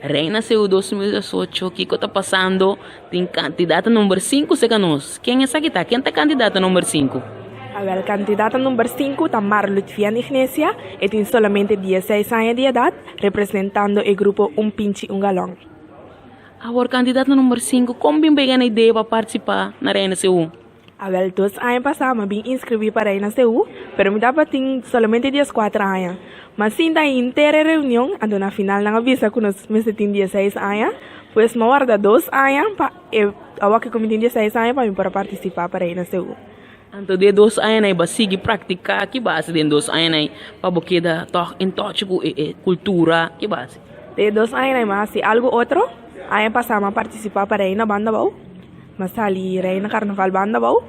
Reina CU 2018, Kiko está passando, tem candidata número 5, secanos. Quem é essa que está? Quem está candidata número 5? A candidata número 5 está Marlutviana Ignacia e tem solamente 16 anos de idade, representando o grupo Um Pinche Um Galão. A candidata número 5, como bem pegar a ideia para participar na Reina CU? A 2 anos passados, me inscrevi para a Reina CU, pero me dava solamente 14 anos. Mas sim, da inteira reunião, ando na final na avisa que nós me tem 16 anos, pois me guarda 2 anos para eu que como tem 16 anos para mim para participar para a Reina CU. Então, de 2 anos aí, seguir praticar que base de 2 anos aí, para porque da em toque com cultura que base. De 2 anos aí, mas se algo outro, aí passamos a participar para a Reina Banda Bau, mas ali Reina Carnaval Banda Bau.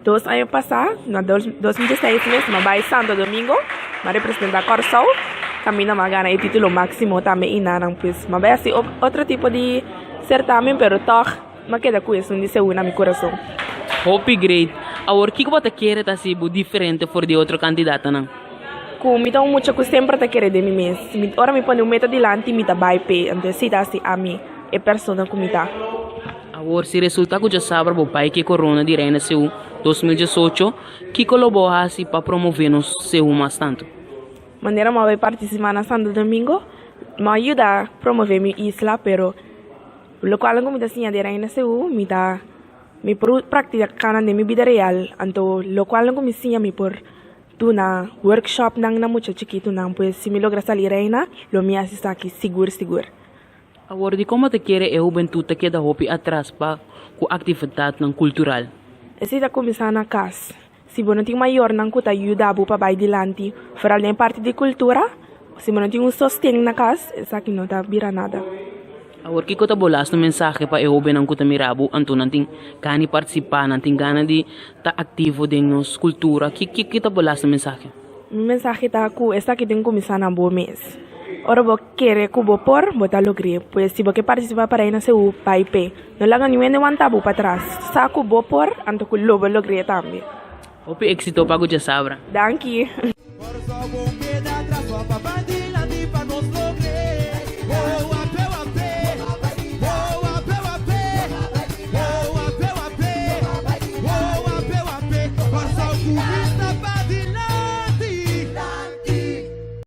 2 anos passados, no 2016 mesmo, mas vai Santo Domingo, mas representa Corsol, caminha a ganhar o título máximo também inarang pues, mas vai assim outro tipo de certamen, pero toch, mas queda com isso, não se une meu coração. Hope great. Agora, o que você quer tá assim diferente for de outro candidato, não? Como me dá muito que sempre te querer de mim mesmo. Ora me põe meta dilante, me dá bype, então se dá assim a mim, é persona como está. Agora, se resulta que já sabe o pai que corona de Reina CU 2018, que colabora assim para promover nos CU mais tanto. Maneira mais vai participar na Santo Domingo, me ajuda a promover minha isla, pero o local como me dá assim de Reina CU, me dá me praticar na minha vida real, então local como me ensina me por tu na workshop nang na muito chiquito nang pues se me logra sair Reina, lo me assista aqui seguro. Agora, de como te quer a juventude que dá hopi atrás para com atividade cultural? Esse da começar na casa. Se você não tem maior, não custa ajuda para vai adiante. Para além parte de cultura, se você não tem sostém na casa, essa aqui não tá vira nada. Agora, que você bolas no mensagem para a jovem não custa mirabu, então não tem gana de participar, não tem gana de estar ativo dentro da cultura. Que você bolas no mensagem? O mensagem tá com essa aqui tem que começar na boa mês. Ora você quer que você por, você logre. Pois se você participar para ir na seu pai pé, não laga nenhum de tabu para trás. Saco você por, então que lobo logre também. Hope éxito para o Jasabra. Danke.